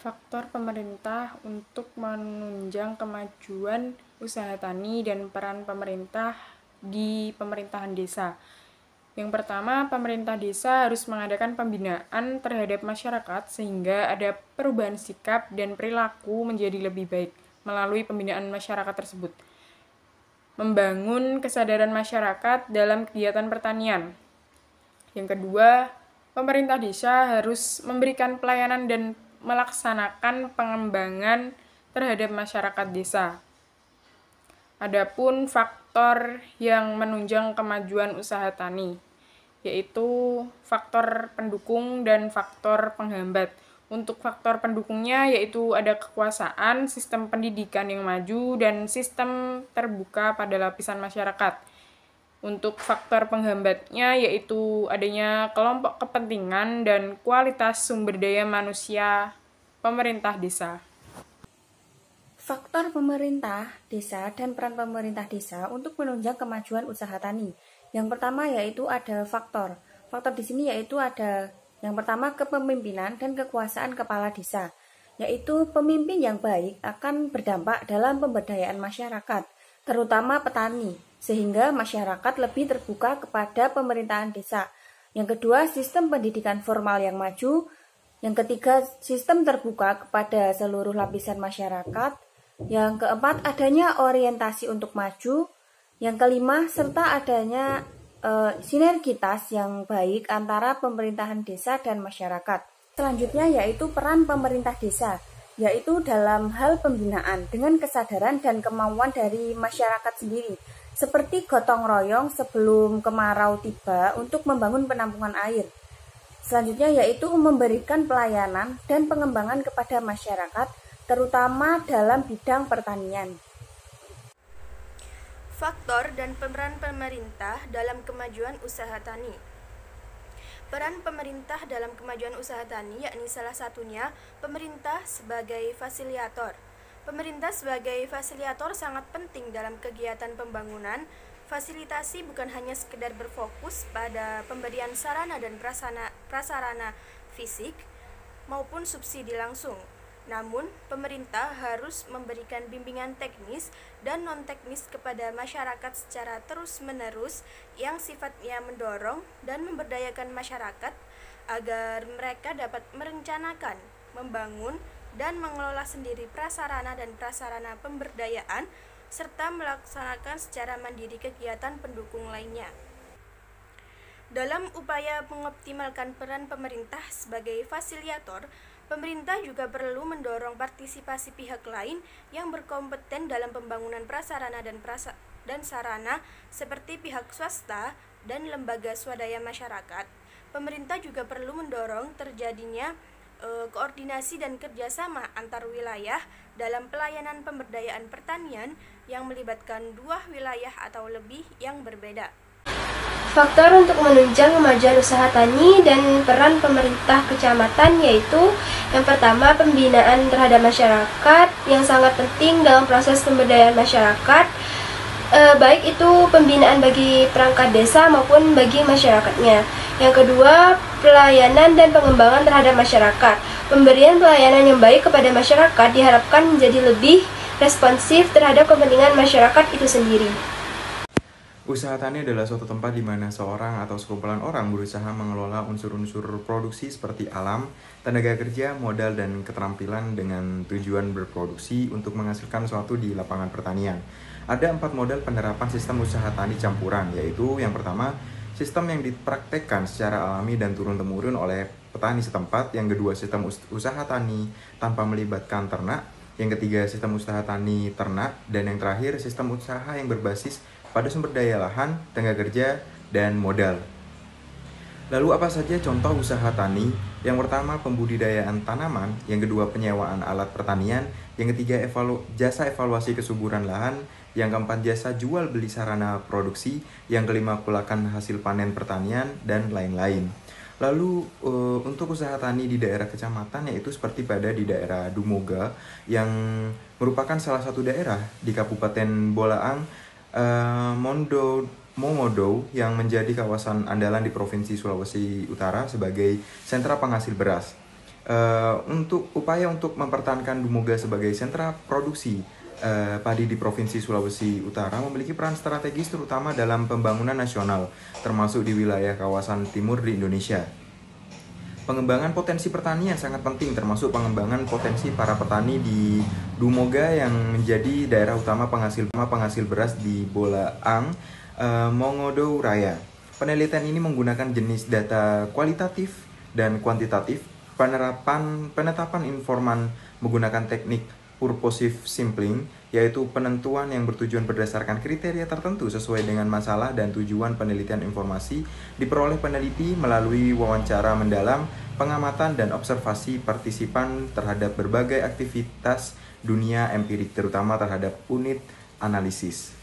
Faktor pemerintah untuk menunjang kemajuan usaha tani dan peran pemerintah di pemerintahan desa. Yang pertama, pemerintah desa harus mengadakan pembinaan terhadap masyarakat sehingga ada perubahan sikap dan perilaku menjadi lebih baik melalui pembinaan masyarakat tersebut. Membangun kesadaran masyarakat dalam kegiatan pertanian. Yang kedua, pemerintah desa harus memberikan pelayanan dan melaksanakan pengembangan terhadap masyarakat desa. Adapun faktor yang menunjang kemajuan usaha tani, yaitu faktor pendukung dan faktor penghambat. Untuk faktor pendukungnya yaitu ada kekuasaan, sistem pendidikan yang maju, dan sistem terbuka pada lapisan masyarakat. Untuk faktor penghambatnya yaitu adanya kelompok kepentingan dan kualitas sumber daya manusia pemerintah desa. Faktor pemerintah desa dan peran pemerintah desa untuk menunjang kemajuan usaha tani. Yang pertama yaitu ada faktor. Faktor di sini yaitu ada yang pertama kepemimpinan dan kekuasaan kepala desa. Yaitu pemimpin yang baik akan berdampak dalam pemberdayaan masyarakat, terutama petani, sehingga masyarakat lebih terbuka kepada pemerintahan desa. Yang kedua, sistem pendidikan formal yang maju. Yang ketiga, sistem terbuka kepada seluruh lapisan masyarakat. Yang keempat, adanya orientasi untuk maju. Yang kelima, serta adanya sinergitas yang baik antara pemerintahan desa dan masyarakat. Selanjutnya yaitu peran pemerintah desa, yaitu dalam hal pembinaan dengan kesadaran dan kemauan dari masyarakat sendiri, seperti gotong royong sebelum kemarau tiba untuk membangun penampungan air. Selanjutnya yaitu memberikan pelayanan dan pengembangan kepada masyarakat, terutama dalam bidang pertanian. Faktor dan peran pemerintah dalam kemajuan usaha tani. Peran pemerintah dalam kemajuan usaha tani yakni salah satunya pemerintah sebagai fasilitator. Pemerintah sebagai fasilitator sangat penting dalam kegiatan pembangunan. Fasilitasi bukan hanya sekedar berfokus pada pemberian sarana dan prasarana fisik maupun subsidi langsung. Namun, pemerintah harus memberikan bimbingan teknis dan non-teknis kepada masyarakat secara terus-menerus yang sifatnya mendorong dan memberdayakan masyarakat agar mereka dapat merencanakan, membangun, dan mengelola sendiri prasarana dan prasarana pemberdayaan serta melaksanakan secara mandiri kegiatan pendukung lainnya. Dalam upaya mengoptimalkan peran pemerintah sebagai fasilitator, pemerintah juga perlu mendorong partisipasi pihak lain yang berkompeten dalam pembangunan prasarana dan sarana seperti pihak swasta dan lembaga swadaya masyarakat. Pemerintah juga perlu mendorong terjadinya koordinasi dan kerjasama antar wilayah dalam pelayanan pemberdayaan pertanian yang melibatkan dua wilayah atau lebih yang berbeda. Faktor untuk menunjang kemajuan usaha tani dan peran pemerintah kecamatan yaitu yang pertama pembinaan terhadap masyarakat yang sangat penting dalam proses pemberdayaan masyarakat, baik itu pembinaan bagi perangkat desa maupun bagi masyarakatnya. Yang kedua, pelayanan dan pengembangan terhadap masyarakat. Pemberian pelayanan yang baik kepada masyarakat diharapkan menjadi lebih responsif terhadap kepentingan masyarakat itu sendiri. Usaha tani adalah suatu tempat di mana seorang atau sekumpulan orang berusaha mengelola unsur-unsur produksi seperti alam, tenaga kerja, modal, dan keterampilan dengan tujuan berproduksi untuk menghasilkan sesuatu di lapangan pertanian. Ada 4 model penerapan sistem usaha tani campuran, yaitu yang pertama, sistem yang dipraktekkan secara alami dan turun-temurun oleh petani setempat. Yang kedua, sistem usaha tani tanpa melibatkan ternak. Yang ketiga, sistem usaha tani ternak. Dan yang terakhir, sistem usaha yang berbasis pada sumber daya lahan, tenaga kerja, dan modal. Lalu apa saja contoh usaha tani? Yang pertama, pembudidayaan tanaman. Yang kedua, penyewaan alat pertanian. Yang ketiga, jasa evaluasi kesuburan lahan. Yang keempat, jasa jual beli sarana produksi. Yang kelima, pelakan hasil panen pertanian, dan lain-lain. Lalu untuk usaha tani di daerah kecamatan yaitu seperti pada di daerah Dumoga yang merupakan salah satu daerah di Kabupaten Bolaang, Mongodo yang menjadi kawasan andalan di Provinsi Sulawesi Utara sebagai sentra penghasil beras. Untuk upaya untuk mempertahankan Dumoga sebagai sentra produksi padi di Provinsi Sulawesi Utara memiliki peran strategis terutama dalam pembangunan nasional, termasuk di wilayah kawasan timur di Indonesia. Pengembangan potensi pertanian sangat penting, termasuk pengembangan potensi para petani di Dumoga yang menjadi daerah utama penghasil beras di Bolaang, Mongodo Raya. Penelitian ini menggunakan jenis data kualitatif dan kuantitatif, penetapan informan menggunakan teknik purposive sampling, yaitu penentuan yang bertujuan berdasarkan kriteria tertentu sesuai dengan masalah dan tujuan penelitian. Informasi diperoleh peneliti melalui wawancara mendalam, pengamatan dan observasi partisipan terhadap berbagai aktivitas dunia empirik, terutama terhadap unit analisis.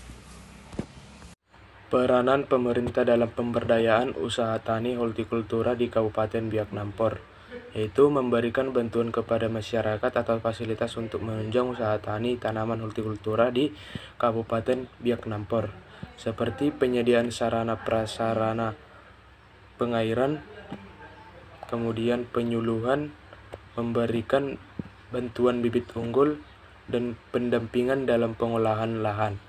Peranan pemerintah dalam pemberdayaan usaha tani hortikultura di Kabupaten Biak Nampor, yaitu memberikan bantuan kepada masyarakat atau fasilitas untuk menunjang usaha tani tanaman hortikultura di Kabupaten Biak Nampor, seperti penyediaan sarana prasarana pengairan, kemudian penyuluhan, memberikan bantuan bibit unggul, dan pendampingan dalam pengolahan lahan.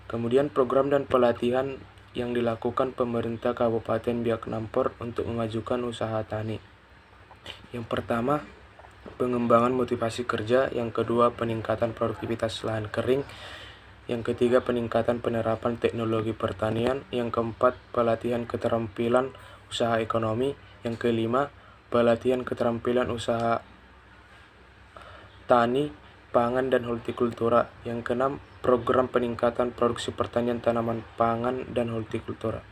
Kemudian program dan pelatihan yang dilakukan pemerintah Kabupaten Biak Nampor untuk memajukan usaha tani. Yang pertama, pengembangan motivasi kerja. Yang kedua, peningkatan produktivitas lahan kering. Yang ketiga, peningkatan penerapan teknologi pertanian. Yang keempat, pelatihan keterampilan usaha ekonomi. Yang kelima, pelatihan keterampilan usaha tani, pangan, dan hortikultura. Yang keenam, program peningkatan produksi pertanian tanaman pangan dan hortikultura.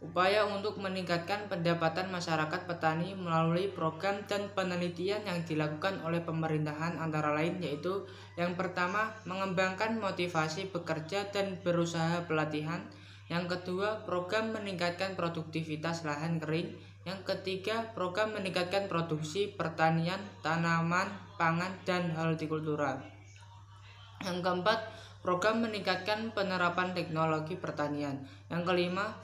Upaya untuk meningkatkan pendapatan masyarakat petani melalui program dan penelitian yang dilakukan oleh pemerintahan antara lain yaitu yang pertama, mengembangkan motivasi bekerja dan berusaha pelatihan. Yang kedua, program meningkatkan produktivitas lahan kering. Yang ketiga, program meningkatkan produksi pertanian, tanaman, pangan, dan hortikultura. Yang keempat, program meningkatkan penerapan teknologi pertanian. Yang kelima,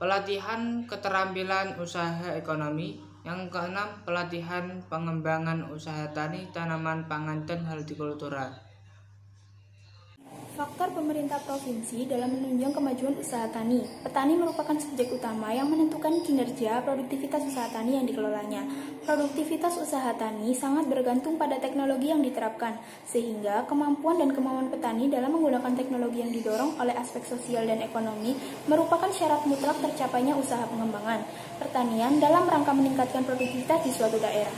pelatihan keterampilan usaha ekonomi. Yang keenam, pelatihan pengembangan usaha tani, tanaman pangan, dan hortikultura. Faktor pemerintah provinsi dalam menunjang kemajuan usaha tani. Petani merupakan subjek utama yang menentukan kinerja produktivitas usaha tani yang dikelolanya. Produktivitas usaha tani sangat bergantung pada teknologi yang diterapkan, sehingga kemampuan dan kemauan petani dalam menggunakan teknologi yang didorong oleh aspek sosial dan ekonomi merupakan syarat mutlak tercapainya usaha pengembangan pertanian dalam rangka meningkatkan produktivitas di suatu daerah.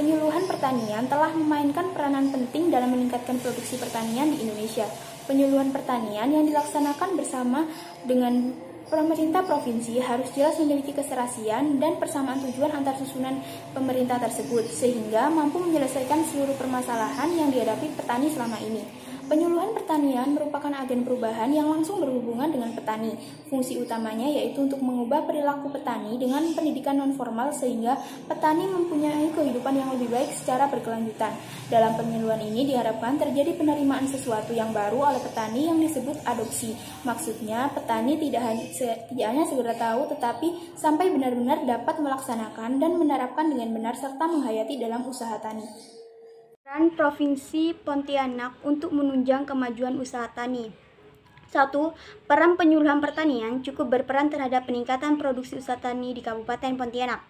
Penyuluhan pertanian telah memainkan peranan penting dalam meningkatkan produksi pertanian di Indonesia. Penyuluhan pertanian yang dilaksanakan bersama dengan pemerintah provinsi harus jelas memiliki keserasian dan persamaan tujuan antar susunan pemerintah tersebut, sehingga mampu menyelesaikan seluruh permasalahan yang dihadapi petani selama ini. Penyuluhan pertanian merupakan agen perubahan yang langsung berhubungan dengan petani. Fungsi utamanya yaitu untuk mengubah perilaku petani dengan pendidikan non-formal sehingga petani mempunyai kehidupan yang lebih baik secara berkelanjutan. Dalam penyuluhan ini diharapkan terjadi penerimaan sesuatu yang baru oleh petani yang disebut adopsi. Maksudnya, petani tidak hanya segera tahu tetapi sampai benar-benar dapat melaksanakan dan menerapkan dengan benar serta menghayati dalam usaha tani. Peran Provinsi Pontianak untuk menunjang kemajuan usaha tani. 1. Peran penyuluhan pertanian cukup berperan terhadap peningkatan produksi usaha tani di Kabupaten Pontianak.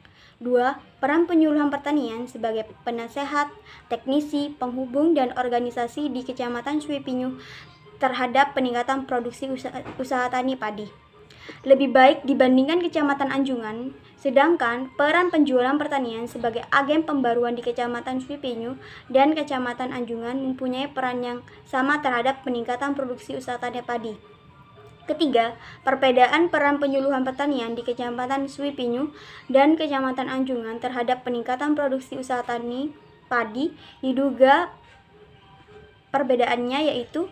2. Peran penyuluhan pertanian sebagai penasehat, teknisi, penghubung, dan organisasi di Kecamatan Suipinyu terhadap peningkatan produksi usaha tani padi lebih baik dibandingkan Kecamatan Anjungan, sedangkan peran penjualan pertanian sebagai agen pembaruan di Kecamatan Suipinyu dan Kecamatan Anjungan mempunyai peran yang sama terhadap peningkatan produksi usaha tani padi. Ketiga, perbedaan peran penyuluhan pertanian di Kecamatan Suipinyu dan Kecamatan Anjungan terhadap peningkatan produksi usaha tani padi diduga perbedaannya yaitu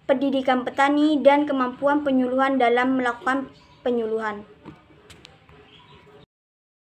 pendidikan petani dan kemampuan penyuluhan dalam melakukan penyuluhan.